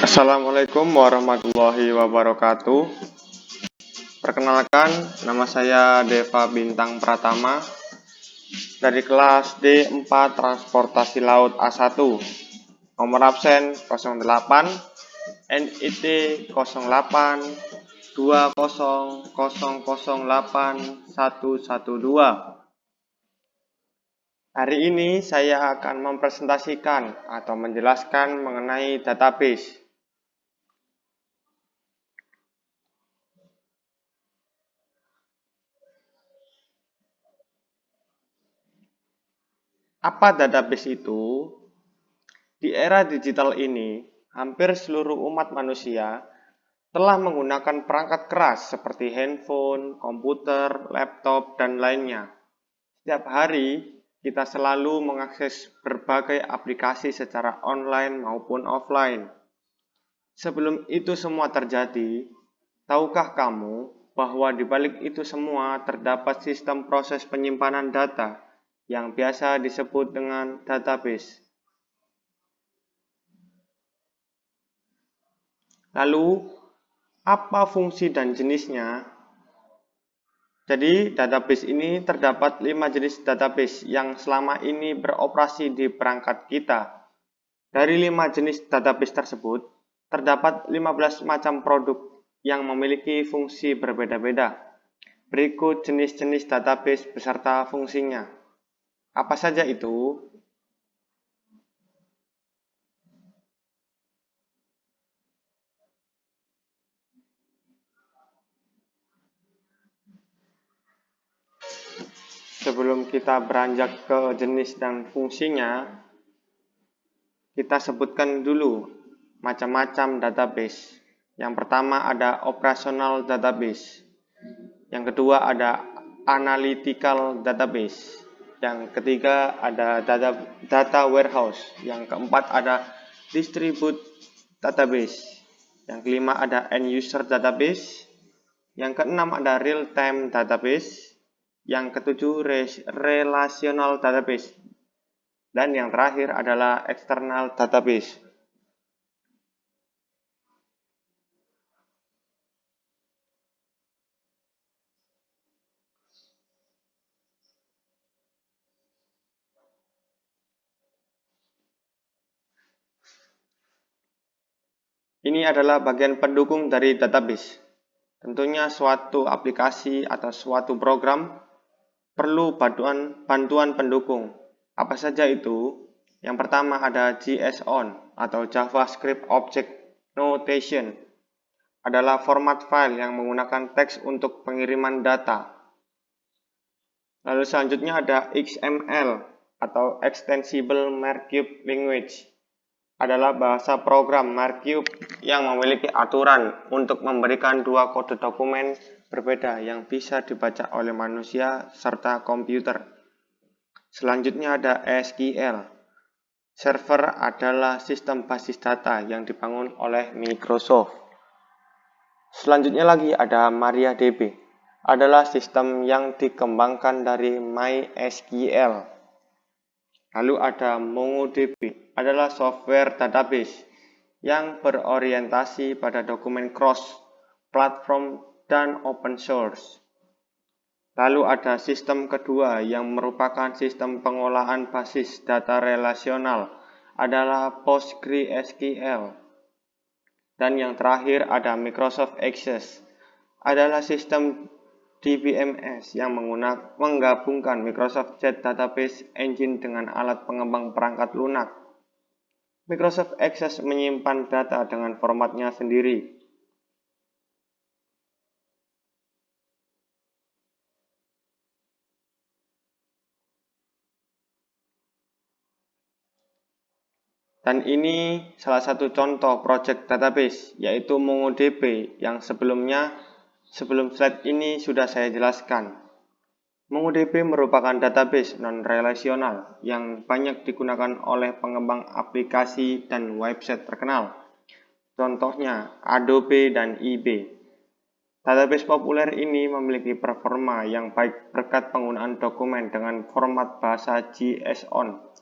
Assalamualaikum warahmatullahi wabarakatuh. Perkenalkan, nama saya Deva Bintang Pratama dari kelas D4 Transportasi Laut A1. Nomor absen 08 NIT 08 20008112. Hari ini saya akan mempresentasikan atau menjelaskan mengenai database. Apa database itu? Di era digital ini, hampir seluruh umat manusia telah menggunakan perangkat keras seperti handphone, komputer, laptop, dan lainnya. Setiap hari, kita selalu mengakses berbagai aplikasi secara online maupun offline. Sebelum itu semua terjadi, tahukah kamu bahwa di balik itu semua terdapat sistem proses penyimpanan data yang biasa disebut dengan database? Lalu, apa fungsi dan jenisnya? Jadi, database ini terdapat 5 jenis database yang selama ini beroperasi di perangkat kita. Dari 5 jenis database tersebut, terdapat 15 macam produk yang memiliki fungsi berbeda-beda. Berikut jenis-jenis database beserta fungsinya. Apa saja itu? Sebelum kita beranjak ke jenis dan fungsinya, kita sebutkan dulu macam-macam database. Yang pertama ada operational database. Yang kedua ada analytical database. Yang ketiga ada data warehouse. Yang keempat ada distribute database. Yang kelima ada end user database. Yang keenam ada real time database. Yang ketujuh relational database. Dan yang terakhir adalah external database. Ini adalah bagian pendukung dari database. Tentunya suatu aplikasi atau suatu program perlu bantuan pendukung. Apa saja itu? Yang pertama ada JSON atau JavaScript Object Notation. Adalah format file yang menggunakan teks untuk pengiriman data. Lalu selanjutnya ada XML atau Extensible Markup Language. Adalah bahasa program markup yang memiliki aturan untuk memberikan dua kode dokumen berbeda yang bisa dibaca oleh manusia serta komputer. Selanjutnya ada SQL. Server adalah sistem basis data yang dibangun oleh Microsoft. Selanjutnya lagi ada MariaDB. Adalah sistem yang dikembangkan dari MySQL. Lalu ada MongoDB, adalah software database yang berorientasi pada dokumen cross-platform dan open source. Lalu ada sistem kedua yang merupakan sistem pengolahan basis data relasional, adalah PostgreSQL. Dan yang terakhir ada Microsoft Access, adalah sistem DBMS yang menggabungkan Microsoft Jet Database Engine dengan alat pengembang perangkat lunak. Microsoft Access menyimpan data dengan formatnya sendiri. Dan ini salah satu contoh project database, yaitu MongoDB yang sebelum slide ini sudah saya jelaskan. MongoDB merupakan database non-relasional yang banyak digunakan oleh pengembang aplikasi dan website terkenal. Contohnya Adobe dan eBay. Database populer ini memiliki performa yang baik berkat penggunaan dokumen dengan format bahasa JSON.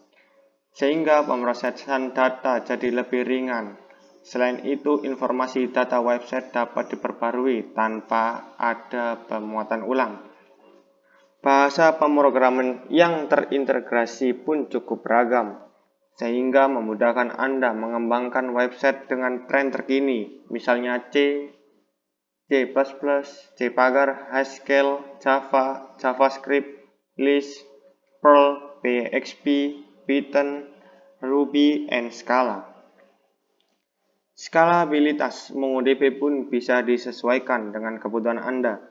sehingga pemrosesan data jadi lebih ringan. Selain itu, informasi data website dapat diperbarui tanpa ada pemuatan ulang. Bahasa pemrograman yang terintegrasi pun cukup beragam, sehingga memudahkan Anda mengembangkan website dengan tren terkini, misalnya C, C++, Cpagar, Haskell, Java, JavaScript, Lisp, Perl, PHP, Python, Ruby, and Scala. Skalabilitas MongoDB pun bisa disesuaikan dengan kebutuhan Anda.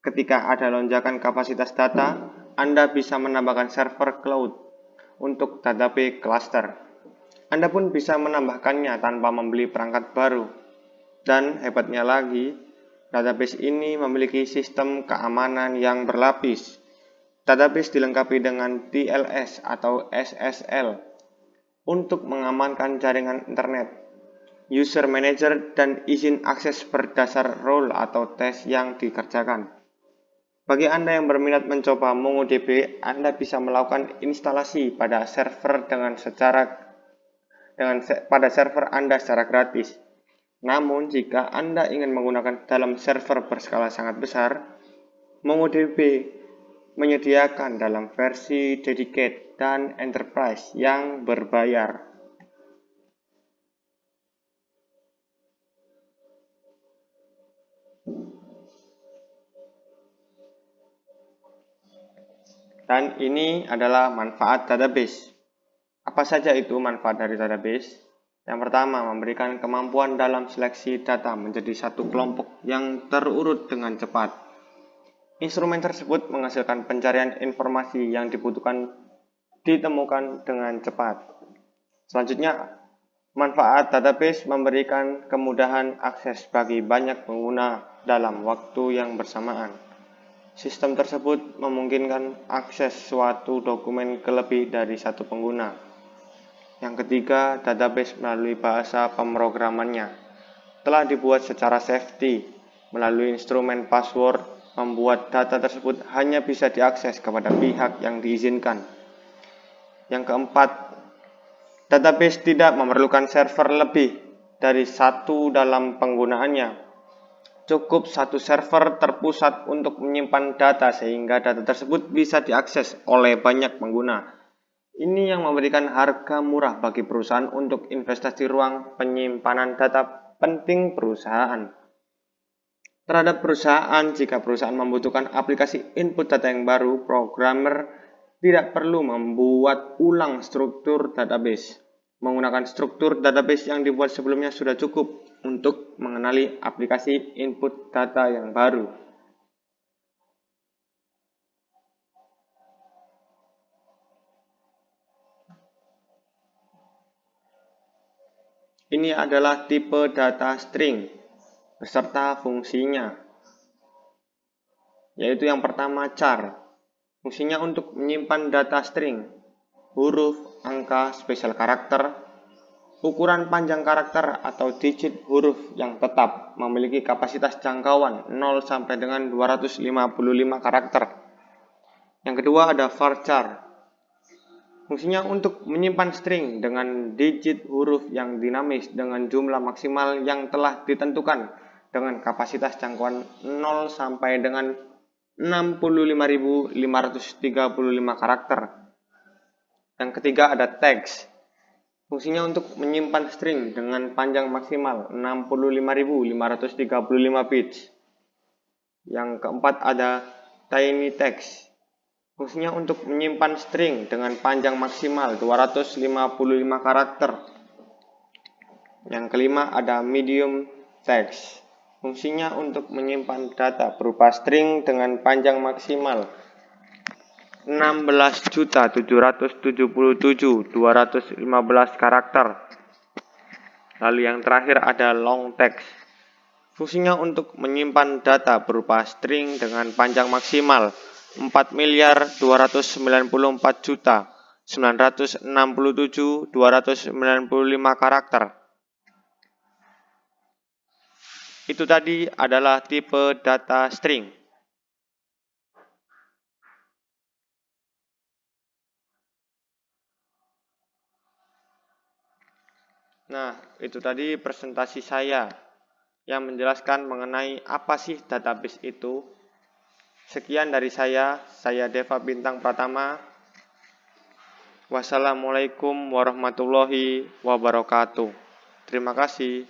Ketika ada lonjakan kapasitas data, Anda bisa menambahkan server cloud untuk database cluster. Anda pun bisa menambahkannya tanpa membeli perangkat baru. Dan hebatnya lagi, database ini memiliki sistem keamanan yang berlapis. Database dilengkapi dengan TLS atau SSL untuk mengamankan jaringan internet, user manager, dan izin akses berdasar role atau tes yang dikerjakan. Bagi Anda yang berminat mencoba MongoDB, Anda bisa melakukan instalasi pada server pada server Anda secara gratis. Namun, jika Anda ingin menggunakan dalam server berskala sangat besar, MongoDB menyediakan dalam versi Dedicated dan Enterprise yang berbayar. Dan ini adalah manfaat database. Apa saja itu manfaat dari database? Yang pertama, memberikan kemampuan dalam seleksi data menjadi satu kelompok yang terurut dengan cepat. Instrumen tersebut menghasilkan pencarian informasi yang ditemukan dengan cepat. Selanjutnya, manfaat database memberikan kemudahan akses bagi banyak pengguna dalam waktu yang bersamaan. Sistem tersebut memungkinkan akses suatu dokumen ke lebih dari satu pengguna. Yang ketiga, database melalui bahasa pemrogramannya telah dibuat secara safety melalui instrumen password, membuat data tersebut hanya bisa diakses kepada pihak yang diizinkan. Yang keempat, database tidak memerlukan server lebih dari satu dalam penggunaannya. Cukup satu server terpusat untuk menyimpan data sehingga data tersebut bisa diakses oleh banyak pengguna. Ini yang memberikan harga murah bagi perusahaan untuk investasi ruang penyimpanan data penting perusahaan. Terhadap perusahaan, jika perusahaan membutuhkan aplikasi input data yang baru, programmer tidak perlu membuat ulang struktur database. Menggunakan struktur database yang dibuat sebelumnya sudah cukup untuk mengenali aplikasi input data yang baru. Ini adalah tipe data string beserta fungsinya, yaitu yang pertama char. Fungsinya untuk menyimpan data string, huruf, angka, spesial karakter, ukuran panjang karakter atau digit huruf yang tetap, memiliki kapasitas jangkauan 0 sampai dengan 255 karakter. Yang kedua ada varchar. Fungsinya untuk menyimpan string dengan digit huruf yang dinamis dengan jumlah maksimal yang telah ditentukan dengan kapasitas jangkauan 0 sampai dengan 65.535 karakter. Yang ketiga ada text. Fungsinya untuk menyimpan string dengan panjang maksimal 65.535 bits. Yang keempat ada tiny text. Fungsinya untuk menyimpan string dengan panjang maksimal 255 karakter. Yang kelima ada medium text. Fungsinya untuk menyimpan data berupa string dengan panjang maksimal 16.777.215 karakter. Lalu yang terakhir ada long text. Fungsinya untuk menyimpan data berupa string dengan panjang maksimal 4.294.967.295 karakter. Itu tadi adalah tipe data string. Nah, itu tadi presentasi saya yang menjelaskan mengenai apa sih database itu. Sekian dari saya Deva Bintang Pratama. Wassalamualaikum warahmatullahi wabarakatuh. Terima kasih.